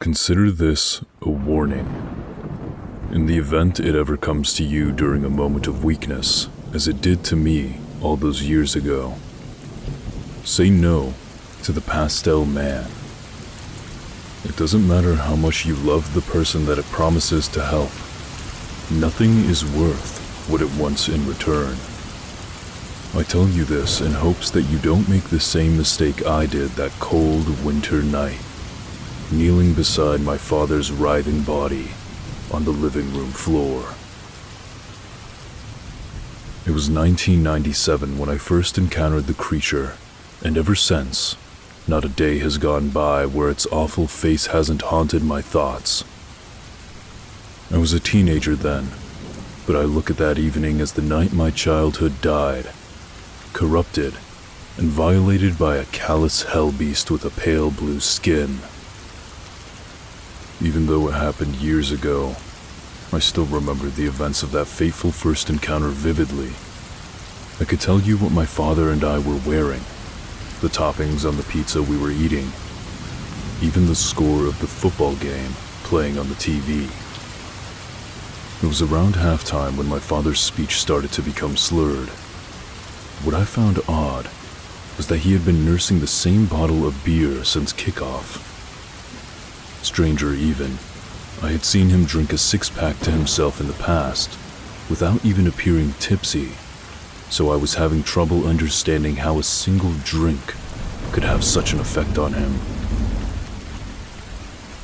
Consider this a warning. In the event it ever comes to you during a moment of weakness, as it did to me all those years ago, say no to the Pastel Man. It doesn't matter how much you love the person that it promises to help. Nothing is worth what it wants in return. I tell you this in hopes that you don't make the same mistake I did that cold winter night, kneeling beside my father's writhing body on the living room floor. It was 1997 when I first encountered the creature, and ever since, not a day has gone by where its awful face hasn't haunted my thoughts. I was a teenager then, but I look at that evening as the night my childhood died, corrupted and violated by a callous hellbeast with a pale blue skin. Even though it happened years ago, I still remember the events of that fateful first encounter vividly. I could tell you what my father and I were wearing, the toppings on the pizza we were eating, even the score of the football game playing on the TV. It was around halftime when my father's speech started to become slurred. What I found odd was that he had been nursing the same bottle of beer since kickoff. Stranger even, I had seen him drink a six-pack to himself in the past, without even appearing tipsy, so I was having trouble understanding how a single drink could have such an effect on him.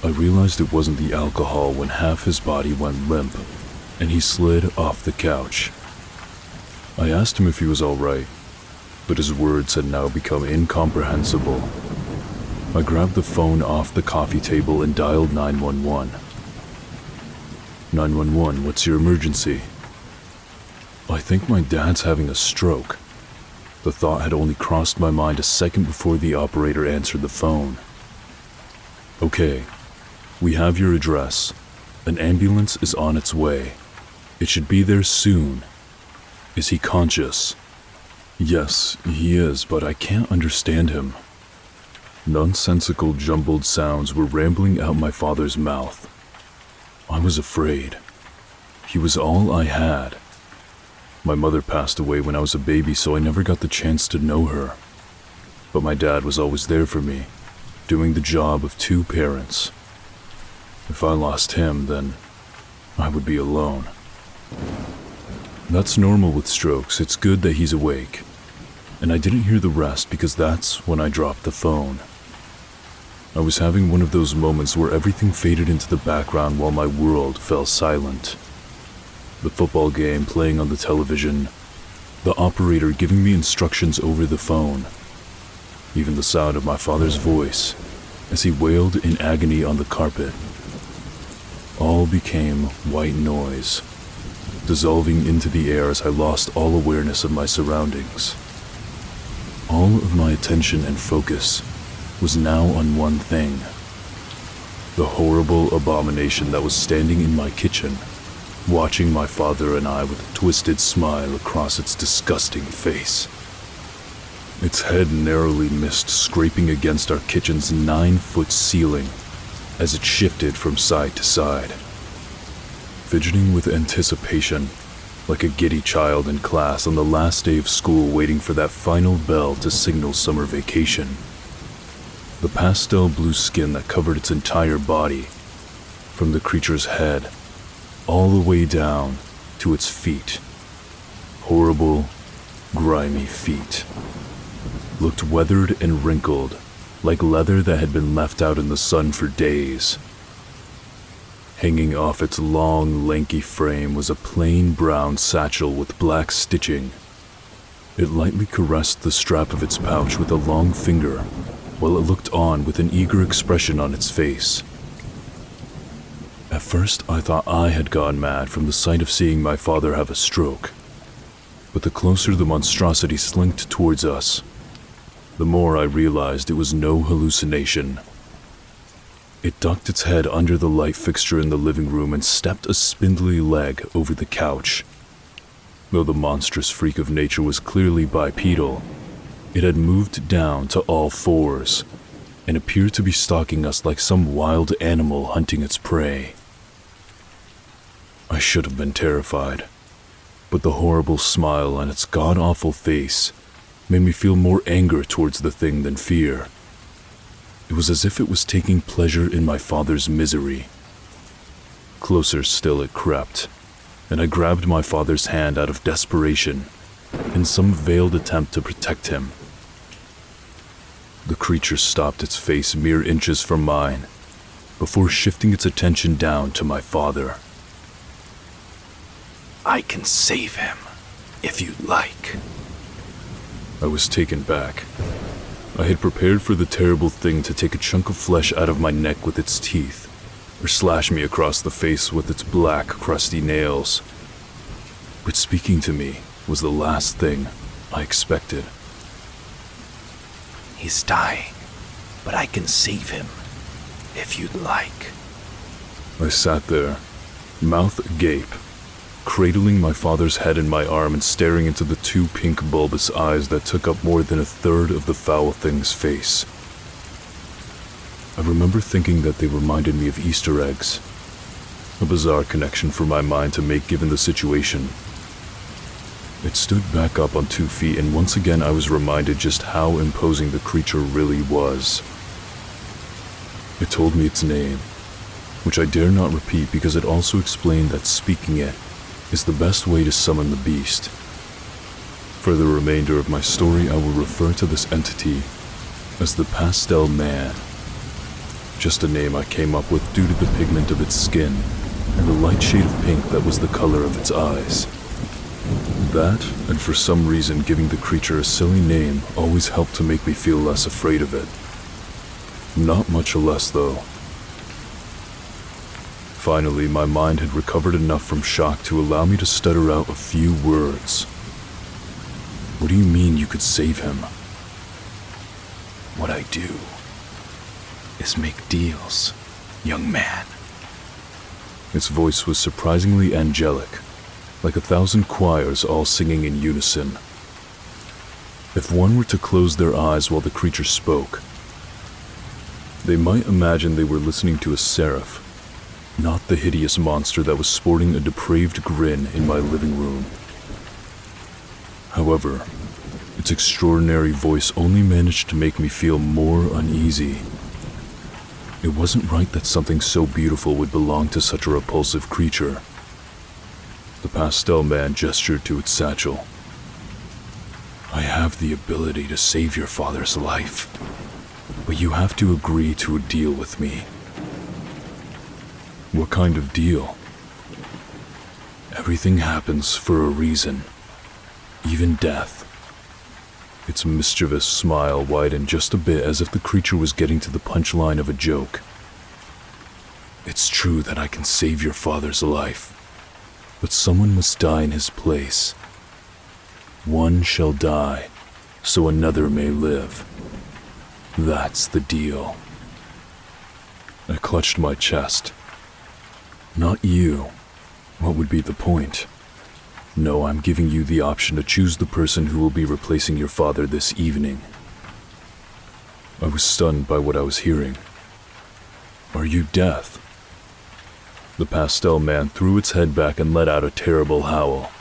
I realized it wasn't the alcohol when half his body went limp, and he slid off the couch. I asked him if he was all right, but his words had now become incomprehensible. I grabbed the phone off the coffee table and dialed 911. 911, what's your emergency? I think my dad's having a stroke. The thought had only crossed my mind a second before the operator answered the phone. Okay, we have your address. An ambulance is on its way. It should be there soon. Is he conscious? Yes, he is, but I can't understand him. Nonsensical jumbled sounds were rambling out my father's mouth. I was afraid. He was all I had. My mother passed away when I was a baby, so I never got the chance to know her. But my dad was always there for me, doing the job of two parents. If I lost him, then I would be alone. That's normal with strokes. It's good that he's awake. And I didn't hear the rest because that's when I dropped the phone. I was having one of those moments where everything faded into the background while my world fell silent. The football game playing on the television, the operator giving me instructions over the phone, even the sound of my father's voice as he wailed in agony on the carpet. All became white noise, dissolving into the air as I lost all awareness of my surroundings. All of my attention and focus was now on one thing: the horrible abomination that was standing in my kitchen, watching my father and I with a twisted smile across its disgusting face. Its head narrowly missed scraping against our kitchen's 9-foot ceiling as it shifted from side to side. Fidgeting with anticipation, like a giddy child in class on the last day of school waiting for that final bell to signal summer vacation. The pastel blue skin that covered its entire body, from the creature's head all the way down to its feet. Horrible, grimy feet. Looked weathered and wrinkled, like leather that had been left out in the sun for days. Hanging off its long, lanky frame was a plain brown satchel with black stitching. It lightly caressed the strap of its pouch with a long finger, while it looked on with an eager expression on its face. At first, I thought I had gone mad from the sight of seeing my father have a stroke. But the closer the monstrosity slinked towards us, the more I realized it was no hallucination. It ducked its head under the light fixture in the living room and stepped a spindly leg over the couch. Though the monstrous freak of nature was clearly bipedal, it had moved down to all fours, and appeared to be stalking us like some wild animal hunting its prey. I should have been terrified, but the horrible smile on its god-awful face made me feel more anger towards the thing than fear. It was as if it was taking pleasure in my father's misery. Closer still it crept, and I grabbed my father's hand out of desperation in some veiled attempt to protect him. The creature stopped its face mere inches from mine before shifting its attention down to my father. I can save him, if you'd like. I was taken back. I had prepared for the terrible thing to take a chunk of flesh out of my neck with its teeth, or slash me across the face with its black, crusty nails. But speaking to me was the last thing I expected. He's dying, but I can save him, if you'd like. I sat there, mouth agape, cradling my father's head in my arm and staring into the two pink bulbous eyes that took up more than a third of the foul thing's face. I remember thinking that they reminded me of Easter eggs, a bizarre connection for my mind to make given the situation. It stood back up on 2 feet, and once again I was reminded just how imposing the creature really was. It told me its name, which I dare not repeat because it also explained that speaking it is the best way to summon the beast. For the remainder of my story, I will refer to this entity as the Pastel Man. Just a name I came up with due to the pigment of its skin and the light shade of pink that was the color of its eyes. That, and for some reason giving the creature a silly name, always helped to make me feel less afraid of it. Not much less, though. Finally, my mind had recovered enough from shock to allow me to stutter out a few words. What do you mean you could save him? What I do is make deals, young man. Its voice was surprisingly angelic, like 1,000 choirs all singing in unison. If one were to close their eyes while the creature spoke, they might imagine they were listening to a seraph, not the hideous monster that was sporting a depraved grin in my living room. However, its extraordinary voice only managed to make me feel more uneasy. It wasn't right that something so beautiful would belong to such a repulsive creature. The Pastel Man gestured to its satchel. I have the ability to save your father's life, but you have to agree to a deal with me. What kind of deal? Everything happens for a reason, even death. Its mischievous smile widened just a bit as if the creature was getting to the punchline of a joke. It's true that I can save your father's life, but someone must die in his place. One shall die, so another may live. That's the deal. I clutched my chest. Not you. What would be the point? No, I'm giving you the option to choose the person who will be replacing your father this evening. I was stunned by what I was hearing. Are you deaf? The Pastel Man threw its head back and let out a terrible howl.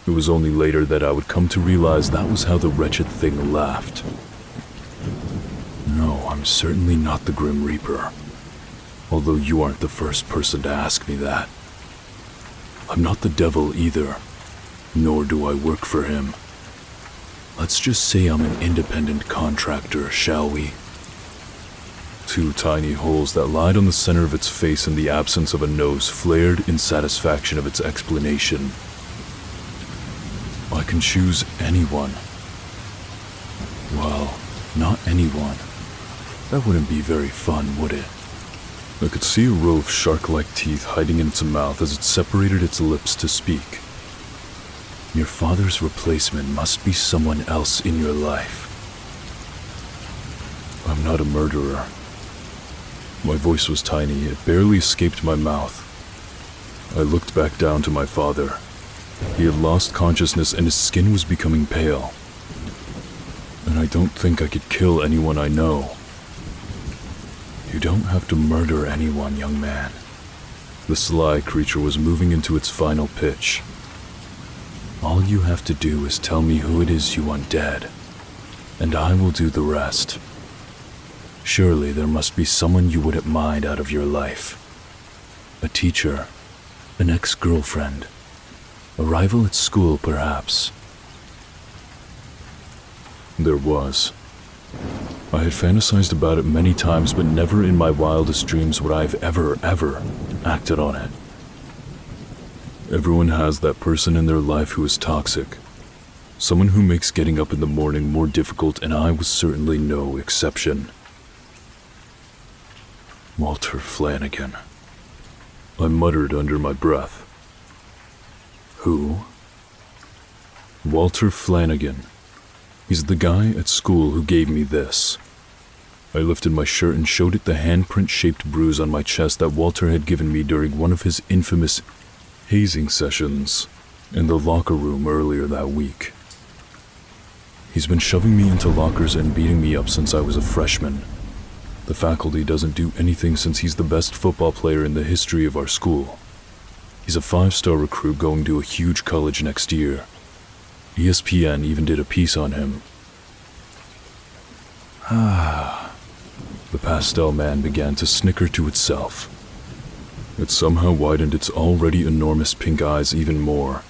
It was only later that I would come to realize that was how the wretched thing laughed. No, I'm certainly not the Grim Reaper, although you aren't the first person to ask me that. I'm not the devil either, nor do I work for him. Let's just say I'm an independent contractor, shall we? Two tiny holes that lied on the center of its face in the absence of a nose flared in satisfaction of its explanation. I can choose anyone. Well, not anyone. That wouldn't be very fun, would it? I could see a row of shark-like teeth hiding in its mouth as it separated its lips to speak. Your father's replacement must be someone else in your life. I'm not a murderer. My voice was tiny, it barely escaped my mouth. I looked back down to my father. He had lost consciousness and his skin was becoming pale. And I don't think I could kill anyone I know. You don't have to murder anyone, young man. The sly creature was moving into its final pitch. All you have to do is tell me who it is you want dead, and I will do the rest. Surely there must be someone you wouldn't mind out of your life. A teacher, an ex-girlfriend, a rival at school perhaps. There was. I had fantasized about it many times, but never in my wildest dreams would I have ever acted on it. Everyone has that person in their life who is toxic. Someone who makes getting up in the morning more difficult, and I was certainly no exception. Walter Flanagan. I muttered under my breath. Who? Walter Flanagan. He's the guy at school who gave me this. I lifted my shirt and showed it the handprint-shaped bruise on my chest that Walter had given me during one of his infamous hazing sessions in the locker room earlier that week. He's been shoving me into lockers and beating me up since I was a freshman. The faculty doesn't do anything since he's the best football player in the history of our school. He's a 5-star recruit going to a huge college next year. ESPN even did a piece on him. The Pastel Man began to snicker to itself. It somehow widened its already enormous pink eyes even more,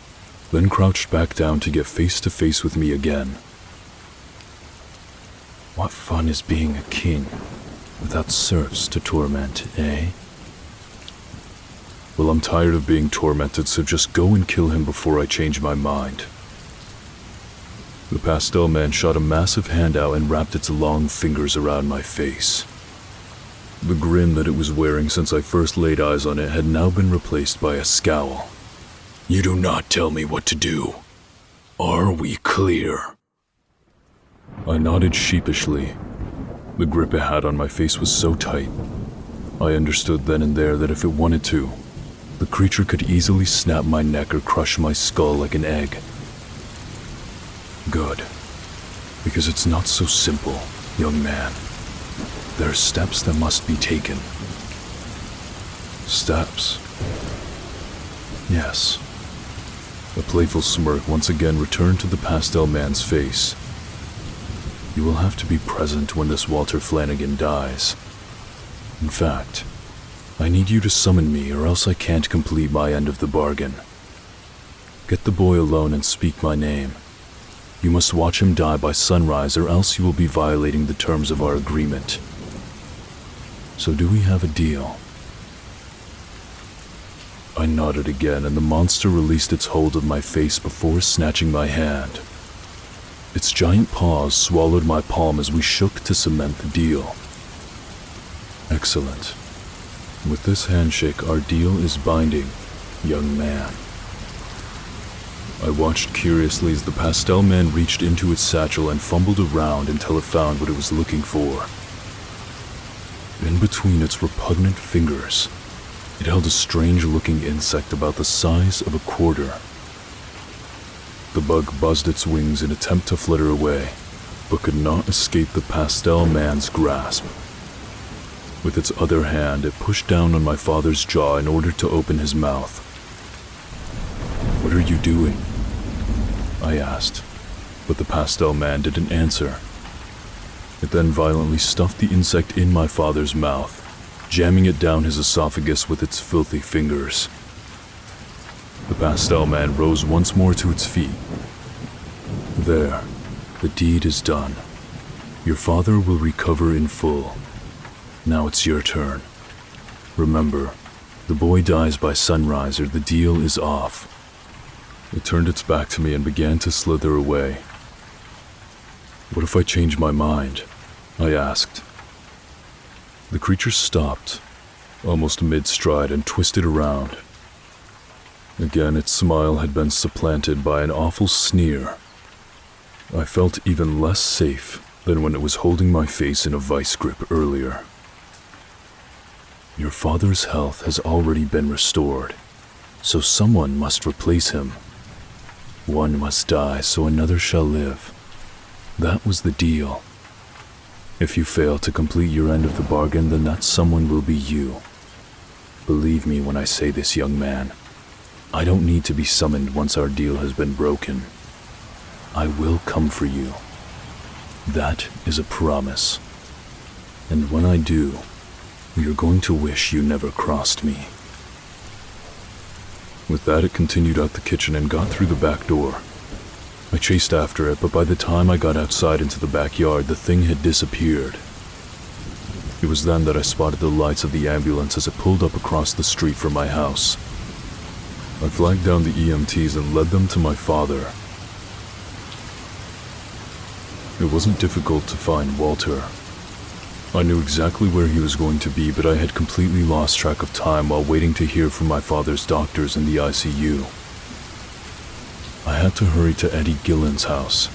then crouched back down to get face to face with me again. What fun is being a king without serfs to torment, eh? Well, I'm tired of being tormented, so just go and kill him before I change my mind. The Pastel Man shot a massive hand out and wrapped its long fingers around my face. The grin that it was wearing since I first laid eyes on it had now been replaced by a scowl. You do not tell me what to do. Are we clear? I nodded sheepishly. The grip it had on my face was so tight. I understood then and there that if it wanted to, the creature could easily snap my neck or crush my skull like an egg. Good. Because it's not so simple, young man. There are steps that must be taken. Steps? Yes. A playful smirk once again returned to the Pastel Man's face. You will have to be present when this Walter Flanagan dies. In fact, I need you to summon me or else I can't complete my end of the bargain. Get the boy alone and speak my name. You must watch him die by sunrise or else you will be violating the terms of our agreement. So do we have a deal? I nodded again and the monster released its hold of my face before snatching my hand. Its giant paws swallowed my palm as we shook to cement the deal. Excellent. With this handshake, our deal is binding, young man. I watched curiously as the Pastel Man reached into its satchel and fumbled around until it found what it was looking for. In between its repugnant fingers, it held a strange-looking insect about the size of a quarter. The bug buzzed its wings in an attempt to flutter away, but could not escape the Pastel Man's grasp. With its other hand, it pushed down on my father's jaw in order to open his mouth. What are you doing? I asked, but the Pastel Man didn't answer. It then violently stuffed the insect in my father's mouth, jamming it down his esophagus with its filthy fingers. The Pastel Man rose once more to its feet. There, the deed is done. Your father will recover in full. Now it's your turn. Remember, the boy dies by sunrise or the deal is off. It turned its back to me and began to slither away. What if I change my mind? I asked. The creature stopped, almost mid-stride, and twisted around. Again, its smile had been supplanted by an awful sneer. I felt even less safe than when it was holding my face in a vice grip earlier. Your father's health has already been restored, so someone must replace him. One must die so another shall live. That was the deal. If you fail to complete your end of the bargain, then that someone will be you. Believe me when I say this, young man. I don't need to be summoned once our deal has been broken. I will come for you. That is a promise. And when I do, you're going to wish you never crossed me. With that, it continued out the kitchen and got through the back door. I chased after it, but by the time I got outside into the backyard, the thing had disappeared. It was then that I spotted the lights of the ambulance as it pulled up across the street from my house. I flagged down the EMTs and led them to my father. It wasn't difficult to find Walter. I knew exactly where he was going to be, but I had completely lost track of time while waiting to hear from my father's doctors in the ICU. I had to hurry to Eddie Gillen's house.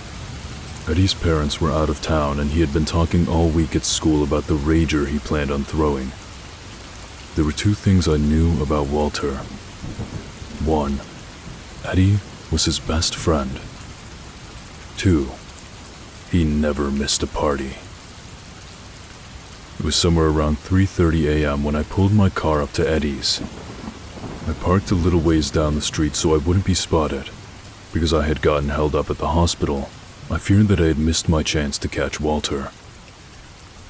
Eddie's parents were out of town, and he had been talking all week at school about the rager he planned on throwing. There were two things I knew about Walter. One, Eddie was his best friend. Two, he never missed a party. It was somewhere around 3:30 a.m. when I pulled my car up to Eddie's. I parked a little ways down the street so I wouldn't be spotted. Because I had gotten held up at the hospital, I feared that I had missed my chance to catch Walter.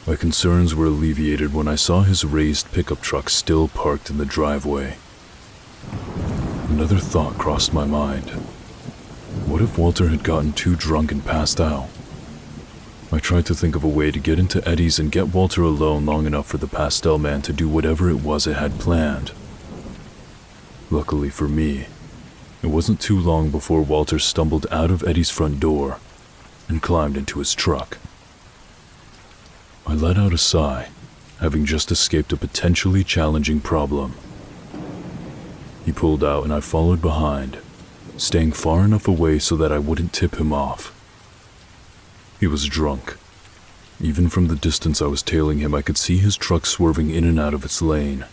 My concerns were alleviated when I saw his raised pickup truck still parked in the driveway. Another thought crossed my mind. What if Walter had gotten too drunk and passed out? I tried to think of a way to get into Eddie's and get Walter alone long enough for the Pastel Man to do whatever it was it had planned. Luckily for me, it wasn't too long before Walter stumbled out of Eddie's front door and climbed into his truck. I let out a sigh, having just escaped a potentially challenging problem. He pulled out and I followed behind, staying far enough away so that I wouldn't tip him off. He was drunk. Even from the distance I was tailing him, I could see his truck swerving in and out of its lane.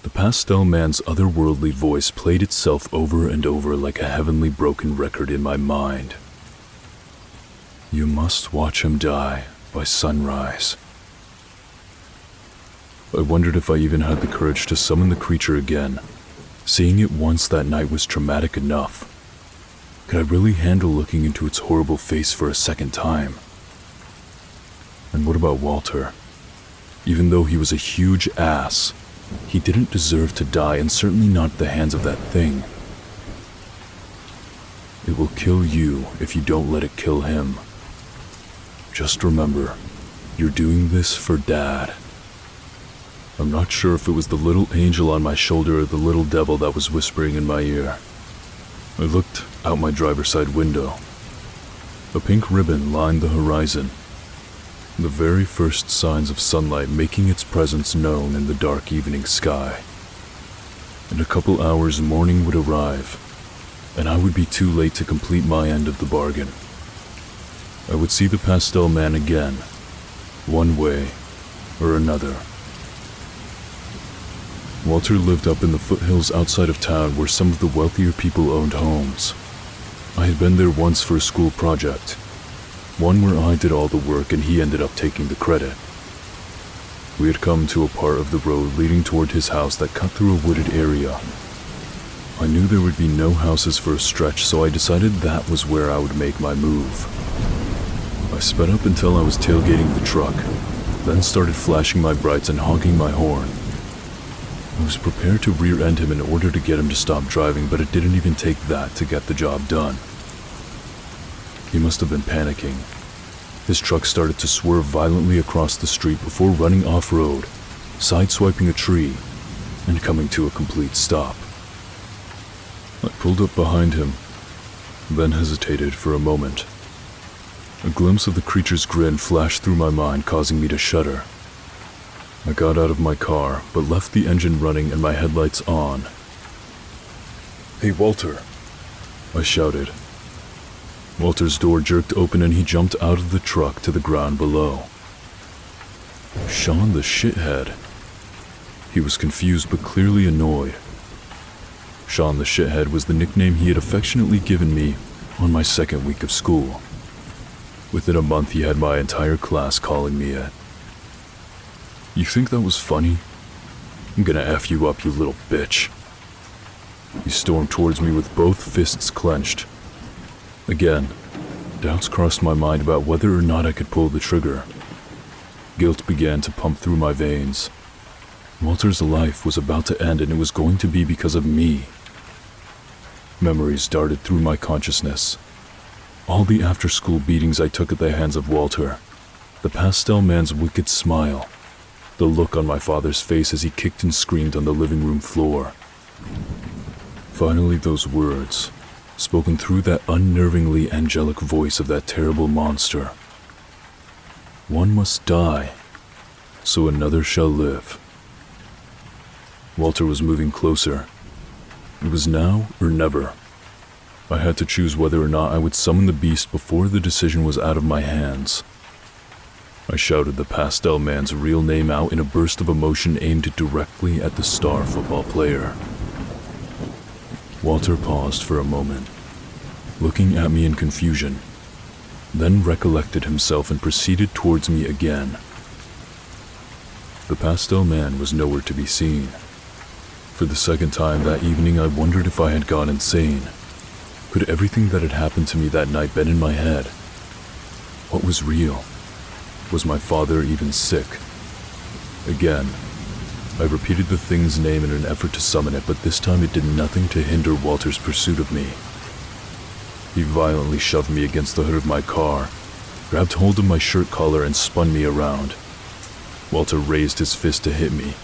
The Pastel Man's otherworldly voice played itself over and over like a heavenly broken record in my mind. You must watch him die by sunrise. I wondered if I even had the courage to summon the creature again. Seeing it once that night was traumatic enough. Could I really handle looking into its horrible face for a second time? And what about Walter? Even though he was a huge ass, he didn't deserve to die, and certainly not at the hands of that thing. It will kill you if you don't let it kill him. Just remember, you're doing this for Dad. I'm not sure if it was the little angel on my shoulder or the little devil that was whispering in my ear. I looked out my driver's side window. A pink ribbon lined the horizon, the very first signs of sunlight making its presence known in the dark evening sky. In a couple hours, morning would arrive, and I would be too late to complete my end of the bargain. I would see the Pastel Man again, one way or another. Walter lived up in the foothills outside of town where some of the wealthier people owned homes. I had been there once for a school project, one where I did all the work and he ended up taking the credit. We had come to a part of the road leading toward his house that cut through a wooded area. I knew there would be no houses for a stretch, so I decided that was where I would make my move. I sped up until I was tailgating the truck, then started flashing my brights and honking my horn. I was prepared to rear-end him in order to get him to stop driving, but it didn't even take that to get the job done. He must have been panicking. His truck started to swerve violently across the street before running off-road, sideswiping a tree, and coming to a complete stop. I pulled up behind him, then hesitated for a moment. A glimpse of the creature's grin flashed through my mind, causing me to shudder. I got out of my car, but left the engine running and my headlights on. "Hey, Walter," I shouted. Walter's door jerked open and he jumped out of the truck to the ground below. Sean the shithead. He was confused but clearly annoyed. Sean the shithead was the nickname he had affectionately given me on my second week of school. Within a month, he had my entire class calling me it. You think that was funny? I'm gonna F you up, you little bitch. He stormed towards me with both fists clenched. Again, doubts crossed my mind about whether or not I could pull the trigger. Guilt began to pump through my veins. Walter's life was about to end, and it was going to be because of me. Memories darted through my consciousness. All the after-school beatings I took at the hands of Walter, the Pastel Man's wicked smile, the look on my father's face as he kicked and screamed on the living room floor. Finally, those words, spoken through that unnervingly angelic voice of that terrible monster. One must die, so another shall live. Walter was moving closer. It was now or never. I had to choose whether or not I would summon the beast before the decision was out of my hands. I shouted the Pastel Man's real name out in a burst of emotion aimed directly at the star football player. Walter paused for a moment, looking at me in confusion, then recollected himself and proceeded towards me again. The Pastel Man was nowhere to be seen. For the second time that evening, I wondered if I had gone insane. Could everything that had happened to me that night been in my head? What was real? Was my father even sick? Again, I repeated the thing's name in an effort to summon it, but this time it did nothing to hinder Walter's pursuit of me. He violently shoved me against the hood of my car, grabbed hold of my shirt collar and spun me around. Walter raised his fist to hit me.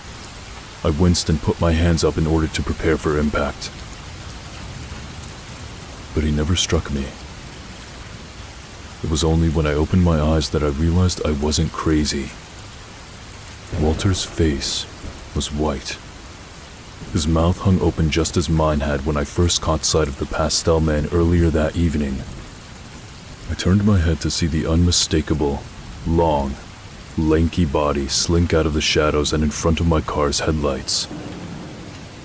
I winced and put my hands up in order to prepare for impact. But he never struck me. It was only when I opened my eyes that I realized I wasn't crazy. Walter's face was white. His mouth hung open just as mine had when I first caught sight of the Pastel Man earlier that evening. I turned my head to see the unmistakable, long, lanky body slink out of the shadows and in front of my car's headlights.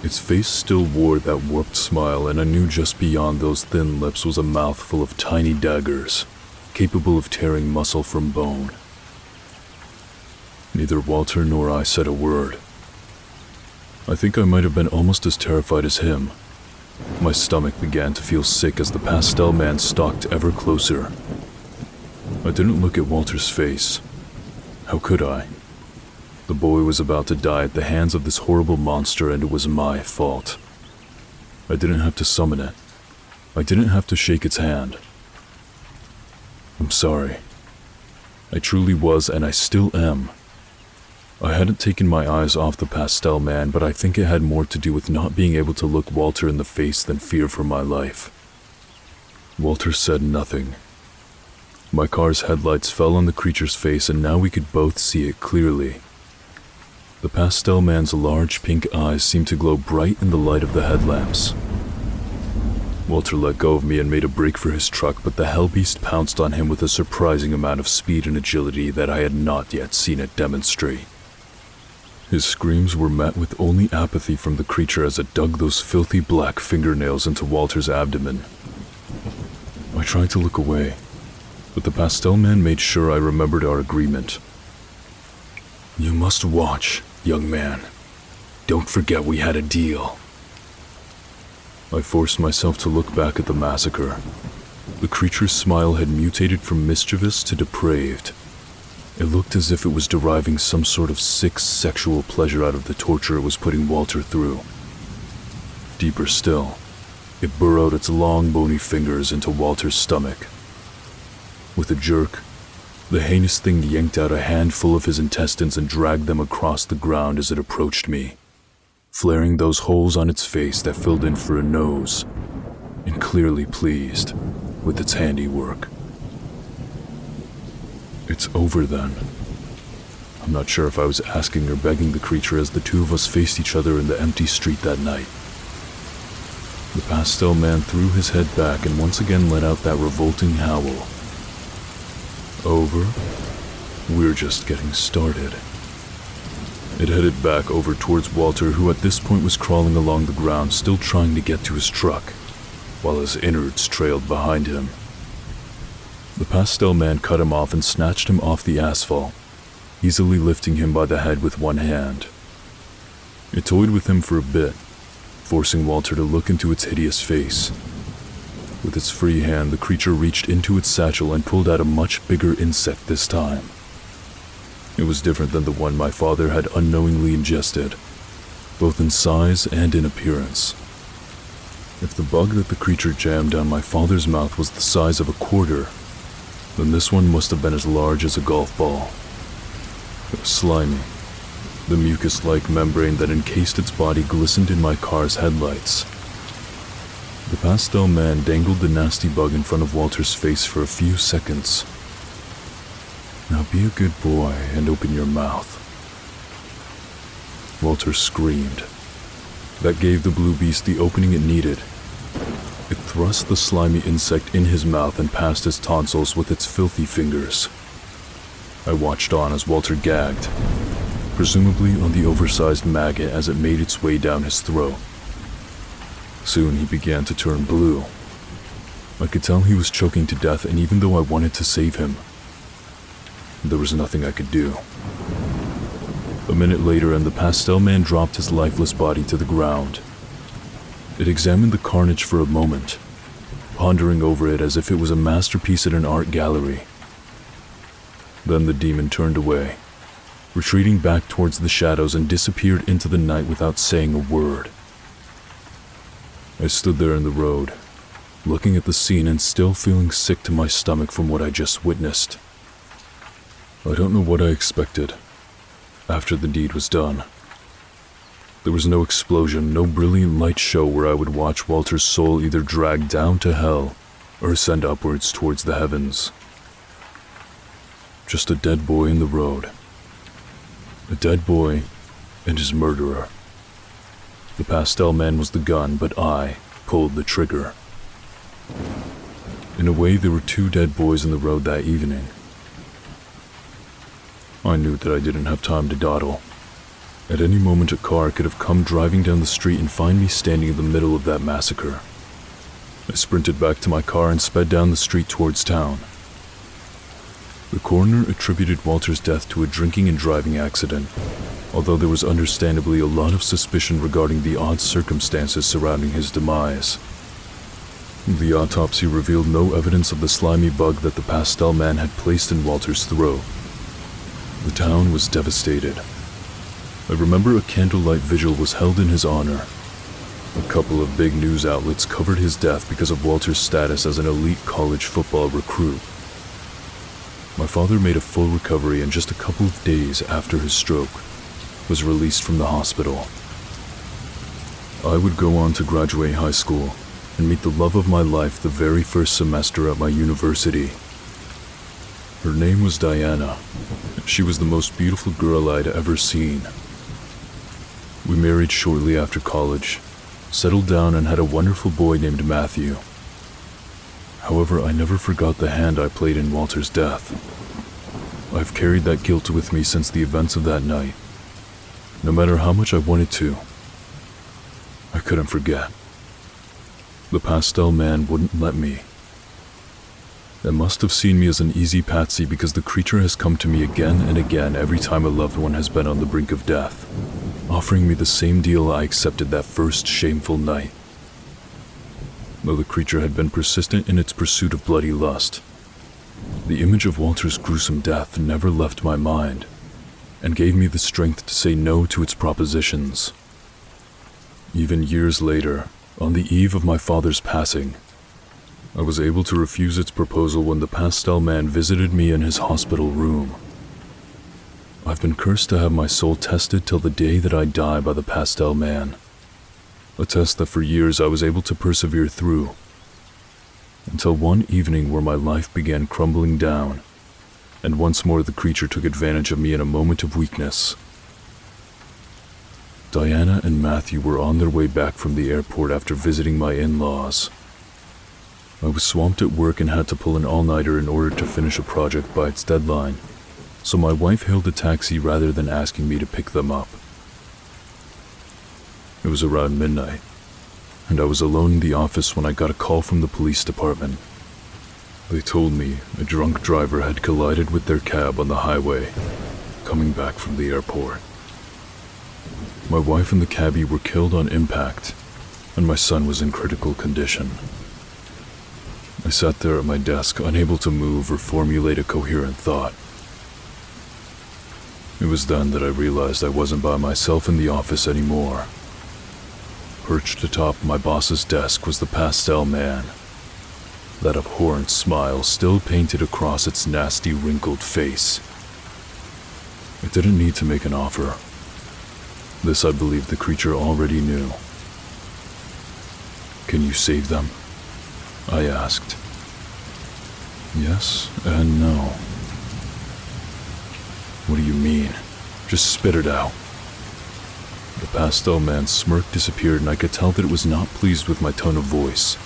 Its face still wore that warped smile, and I knew just beyond those thin lips was a mouth full of tiny daggers, capable of tearing muscle from bone. Neither Walter nor I said a word. I think I might have been almost as terrified as him. My stomach began to feel sick as the Pastel Man stalked ever closer. I didn't look at Walter's face. How could I? The boy was about to die at the hands of this horrible monster, and it was my fault. I didn't have to summon it. I didn't have to shake its hand. I'm sorry. I truly was, and I still am. I hadn't taken my eyes off the Pastel Man, but I think it had more to do with not being able to look Walter in the face than fear for my life. Walter said nothing. My car's headlights fell on the creature's face, and now we could both see it clearly. The Pastel Man's large pink eyes seemed to glow bright in the light of the headlamps. Walter let go of me and made a break for his truck, but the hellbeast pounced on him with a surprising amount of speed and agility that I had not yet seen it demonstrate. His screams were met with only apathy from the creature as it dug those filthy black fingernails into Walter's abdomen. I tried to look away, but the Pastel Man made sure I remembered our agreement. You must watch, young man. Don't forget we had a deal. I forced myself to look back at the massacre. The creature's smile had mutated from mischievous to depraved. It looked as if it was deriving some sort of sick sexual pleasure out of the torture it was putting Walter through. Deeper still, it burrowed its long bony fingers into Walter's stomach. With a jerk, the heinous thing yanked out a handful of his intestines and dragged them across the ground as it approached me, flaring those holes on its face that filled in for a nose, and clearly pleased with its handiwork. It's over then. I'm not sure if I was asking or begging the creature as the two of us faced each other in the empty street that night. The Pastel Man threw his head back and once again let out that revolting howl. Over? We're just getting started. It headed back over towards Walter, who at this point was crawling along the ground, still trying to get to his truck, while his innards trailed behind him. The Pastel Man cut him off and snatched him off the asphalt, easily lifting him by the head with one hand. It toyed with him for a bit, forcing Walter to look into its hideous face. With its free hand, the creature reached into its satchel and pulled out a much bigger insect this time. It was different than the one my father had unknowingly ingested, both in size and in appearance. If the bug that the creature jammed down my father's mouth was the size of a quarter, then this one must have been as large as a golf ball. It was slimy. The mucus-like membrane that encased its body glistened in my car's headlights. The Pastel Man dangled the nasty bug in front of Walter's face for a few seconds. "Now be a good boy and open your mouth." Walter screamed. That gave the blue beast the opening it needed. It thrust the slimy insect in his mouth and past his tonsils with its filthy fingers. I watched on as Walter gagged, presumably on the oversized maggot as it made its way down his throat. Soon he began to turn blue. I could tell he was choking to death, and even though I wanted to save him, there was nothing I could do. A minute later, and the Pastel Man dropped his lifeless body to the ground. It examined the carnage for a moment, pondering over it as if it was a masterpiece at an art gallery. Then the demon turned away, retreating back towards the shadows, and disappeared into the night without saying a word. I stood there in the road, looking at the scene and still feeling sick to my stomach from what I just witnessed. I don't know what I expected after the deed was done. There was no explosion, no brilliant light show where I would watch Walter's soul either drag down to hell or ascend upwards towards the heavens. Just a dead boy in the road. A dead boy and his murderer. The Pastel Man was the gun, but I pulled the trigger. In a way, there were two dead boys in the road that evening. I knew that I didn't have time to dawdle. At any moment, a car could have come driving down the street and find me standing in the middle of that massacre. I sprinted back to my car and sped down the street towards town. The coroner attributed Walter's death to a drinking and driving accident, although there was understandably a lot of suspicion regarding the odd circumstances surrounding his demise. The autopsy revealed no evidence of the slimy bug that the Pastel Man had placed in Walter's throat. The town was devastated. I remember a candlelight vigil was held in his honor. A couple of big news outlets covered his death because of Walter's status as an elite college football recruit. My father made a full recovery, and just a couple of days after his stroke, was released from the hospital. I would go on to graduate high school and meet the love of my life the very first semester at my university. Her name was Diana. She was the most beautiful girl I'd ever seen. We married shortly after college, settled down, and had a wonderful boy named Matthew. However, I never forgot the hand I played in Walter's death. I've carried that guilt with me since the events of that night. No matter how much I wanted to, I couldn't forget. The Pastel Man wouldn't let me. It must have seen me as an easy patsy, because the creature has come to me again and again every time a loved one has been on the brink of death, offering me the same deal I accepted that first shameful night. Though the creature had been persistent in its pursuit of bloody lust, the image of Walter's gruesome death never left my mind, and gave me the strength to say no to its propositions. Even years later, on the eve of my father's passing, I was able to refuse its proposal when the Pastel Man visited me in his hospital room. I've been cursed to have my soul tested till the day that I die by the Pastel Man, a test that for years I was able to persevere through, until one evening where my life began crumbling down, and once more the creature took advantage of me in a moment of weakness. Diana and Matthew were on their way back from the airport after visiting my in-laws. I was swamped at work and had to pull an all-nighter in order to finish a project by its deadline, so my wife hailed a taxi rather than asking me to pick them up. It was around midnight, and I was alone in the office when I got a call from the police department. They told me a drunk driver had collided with their cab on the highway, coming back from the airport. My wife and the cabbie were killed on impact, and my son was in critical condition. I sat there at my desk, unable to move or formulate a coherent thought. It was then that I realized I wasn't by myself in the office anymore. Perched atop my boss's desk was the Pastel Man, that abhorrent smile still painted across its nasty, wrinkled face. I didn't need to make an offer. This I believed the creature already knew. "Can you save them?" I asked. Yes and no. "What do you mean? Just spit it out." The Pastel Man's smirk disappeared, and I could tell that it was not pleased with my tone of voice.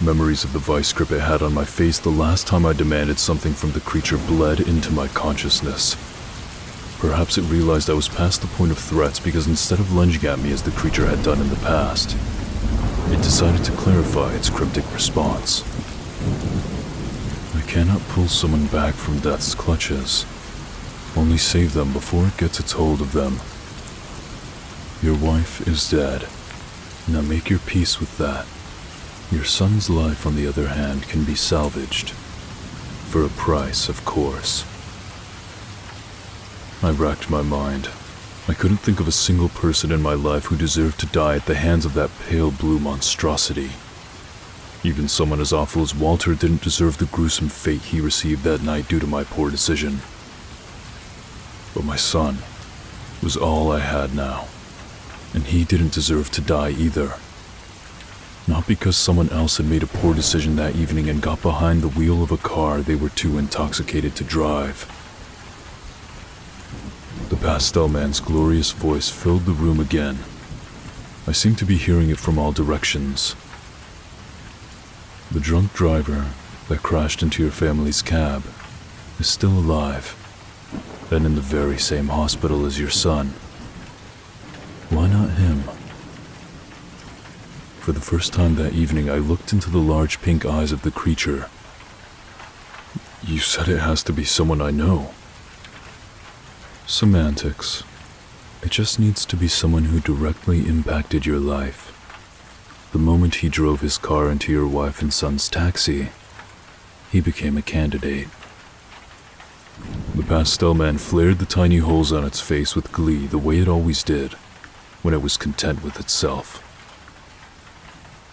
Memories of the vice grip it had on my face the last time I demanded something from the creature bled into my consciousness. Perhaps it realized I was past the point of threats, because instead of lunging at me as the creature had done in the past, it decided to clarify its cryptic response. "I cannot pull someone back from death's clutches, only save them before it gets its hold of them. Your wife is dead. Now make your peace with that. Your son's life, on the other hand, can be salvaged. For a price, of course." I racked my mind. I couldn't think of a single person in my life who deserved to die at the hands of that pale blue monstrosity. Even someone as awful as Walter didn't deserve the gruesome fate he received that night due to my poor decision. But my son was all I had now, and he didn't deserve to die either. Not because someone else had made a poor decision that evening and got behind the wheel of a car they were too intoxicated to drive. The Pastel Man's glorious voice filled the room again. I seemed to be hearing it from all directions. "The drunk driver that crashed into your family's cab is still alive, and in the very same hospital as your son. Why not him?" For the first time that evening, I looked into the large pink eyes of the creature. "You said it has to be someone I know." "Semantics. It just needs to be someone who directly impacted your life. The moment he drove his car into your wife and son's taxi, he became a candidate." The Pastel Man flared the tiny holes on its face with glee, the way it always did when it was content with itself.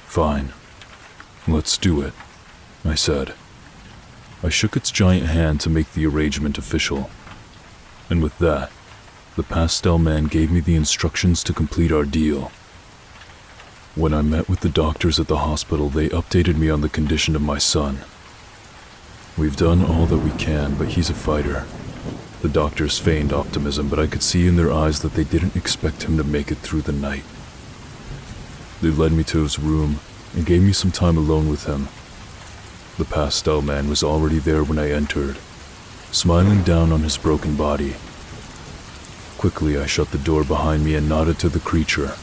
"Fine. Let's do it," I said. I shook its giant hand to make the arrangement official. And with that, the Pastel Man gave me the instructions to complete our deal. When I met with the doctors at the hospital, they updated me on the condition of my son. "We've done all that we can, but he's a fighter." The doctors feigned optimism, but I could see in their eyes that they didn't expect him to make it through the night. They led me to his room and gave me some time alone with him. The Pastel Man was already there when I entered, smiling down on his broken body. Quickly, I shut the door behind me and nodded to the creature.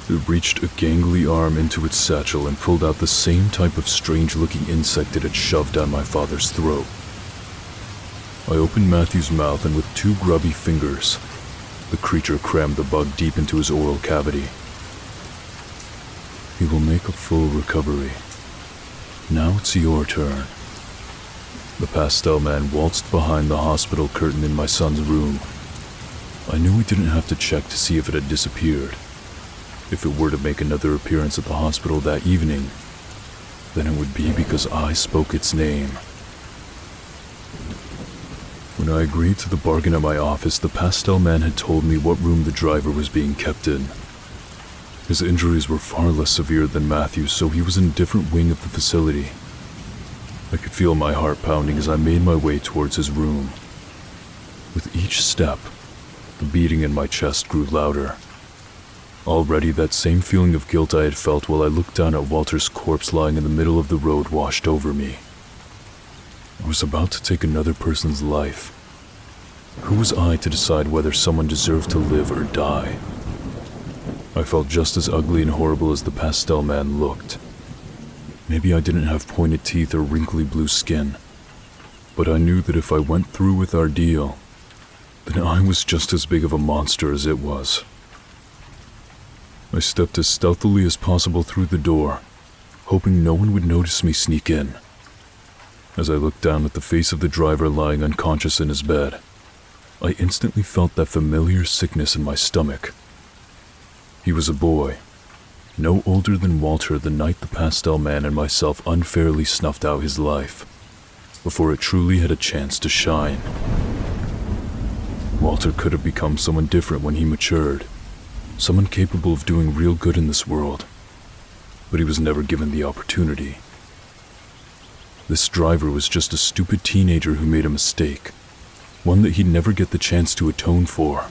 It reached a gangly arm into its satchel and pulled out the same type of strange-looking insect it had shoved down my father's throat. I opened Matthew's mouth, and with 2 grubby fingers, the creature crammed the bug deep into his oral cavity. "He will make a full recovery. Now it's your turn." The Pastel Man waltzed behind the hospital curtain in my son's room. I knew we didn't have to check to see if it had disappeared. If it were to make another appearance at the hospital that evening, then it would be because I spoke its name. When I agreed to the bargain at my office, the Pastel Man had told me what room the driver was being kept in. His injuries were far less severe than Matthew's, so he was in a different wing of the facility. I could feel my heart pounding as I made my way towards his room. With each step, the beating in my chest grew louder. Already that same feeling of guilt I had felt while I looked down at Walter's corpse lying in the middle of the road washed over me. I was about to take another person's life. Who was I to decide whether someone deserved to live or die? I felt just as ugly and horrible as the Pastel Man looked. Maybe I didn't have pointed teeth or wrinkly blue skin, but I knew that if I went through with our deal, then I was just as big of a monster as it was. I stepped as stealthily as possible through the door, hoping no one would notice me sneak in. As I looked down at the face of the driver lying unconscious in his bed, I instantly felt that familiar sickness in my stomach. He was a boy, no older than Walter the night the Pastel Man and myself unfairly snuffed out his life, before it truly had a chance to shine. Walter could have become someone different when he matured, someone capable of doing real good in this world, but he was never given the opportunity. This driver was just a stupid teenager who made a mistake, one that he'd never get the chance to atone for.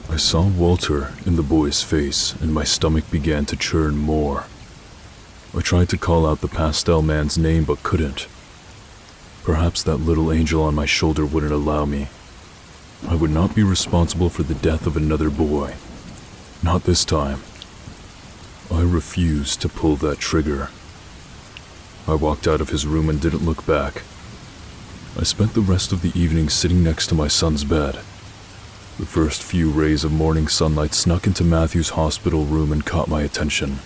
I saw Walter in the boy's face, and my stomach began to churn more. I tried to call out the Pastel Man's name but couldn't. Perhaps that little angel on my shoulder wouldn't allow me. I would not be responsible for the death of another boy. Not this time. I refused to pull that trigger. I walked out of his room and didn't look back. I spent the rest of the evening sitting next to my son's bed. The first few rays of morning sunlight snuck into Matthew's hospital room and caught my attention.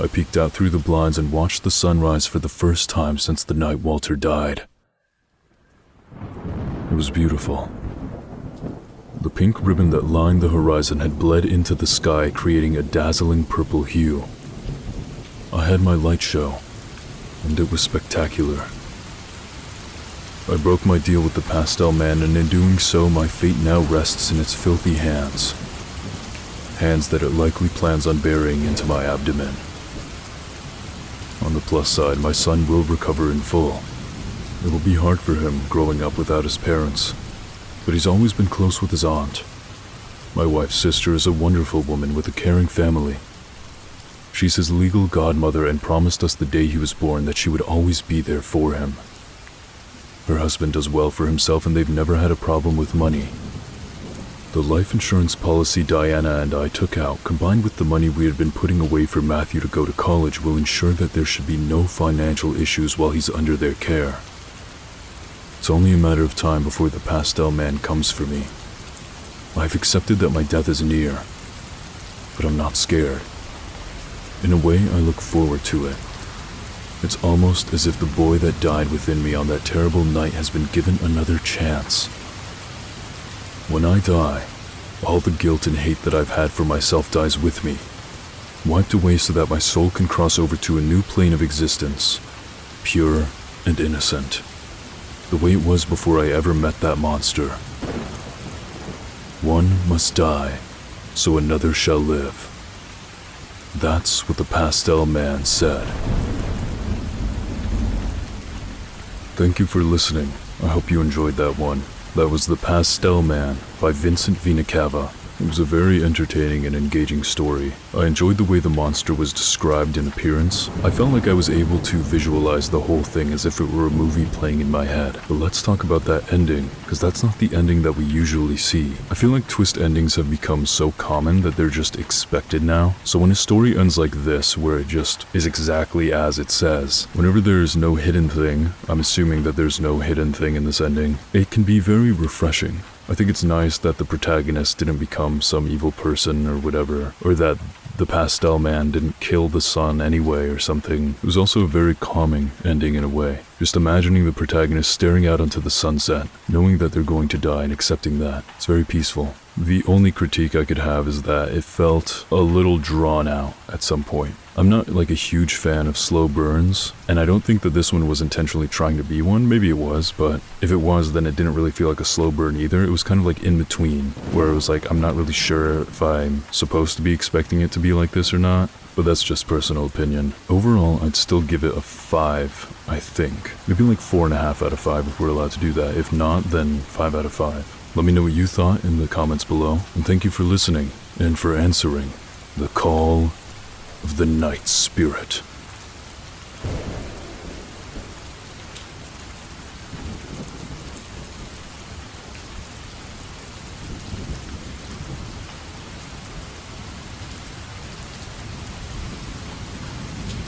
I peeked out through the blinds and watched the sunrise for the first time since the night Walter died. It was beautiful. The pink ribbon that lined the horizon had bled into the sky, creating a dazzling purple hue. I had my light show, and it was spectacular. I broke my deal with the Pastel Man, and in doing so, my fate now rests in its filthy hands. Hands that it likely plans on burying into my abdomen. On the plus side, my son will recover in full. It will be hard for him growing up without his parents, but he's always been close with his aunt. My wife's sister is a wonderful woman with a caring family. She's his legal godmother and promised us the day he was born that she would always be there for him. Her husband does well for himself and they've never had a problem with money. The life insurance policy Diana and I took out, combined with the money we had been putting away for Matthew to go to college, will ensure that there should be no financial issues while he's under their care. It's only a matter of time before the Pastel Man comes for me. I've accepted that my death is near, but I'm not scared. In a way, I look forward to it. It's almost as if the boy that died within me on that terrible night has been given another chance. When I die, all the guilt and hate that I've had for myself dies with me, wiped away so that my soul can cross over to a new plane of existence, pure and innocent, the way it was before I ever met that monster. One must die, so another shall live. That's what the Pastel Man said. Thank you for listening. I hope you enjoyed that one. That was The Pastel Man by Vincent Vena Cava. It was a very entertaining and engaging story. I enjoyed the way the monster was described in appearance. I felt like I was able to visualize the whole thing as if it were a movie playing in my head. But let's talk about that ending, because that's not the ending that we usually see. I feel like twist endings have become so common that they're just expected now. So when a story ends like this, where it just is exactly as it says, whenever there's no hidden thing, I'm assuming that there's no hidden thing in this ending, it can be very refreshing. I think it's nice that the protagonist didn't become some evil person or whatever, or that the Pastel Man didn't kill the son anyway or something. It was also a very calming ending in a way. Just imagining the protagonist staring out onto the sunset, knowing that they're going to die and accepting that. It's very peaceful. The only critique I could have is that it felt a little drawn out at some point. I'm not like a huge fan of slow burns, and I don't think that this one was intentionally trying to be one. Maybe it was, but if it was, then it didn't really feel like a slow burn either. It was kind of like in between, where it was like, I'm not really sure if I'm supposed to be expecting it to be like this or not, but that's just personal opinion. Overall, I'd still give it a 5, I think. Maybe like 4.5 out of 5 if we're allowed to do that. If not, then 5 out of 5. Let me know what you thought in the comments below, and thank you for listening and for answering the call of the night spirit.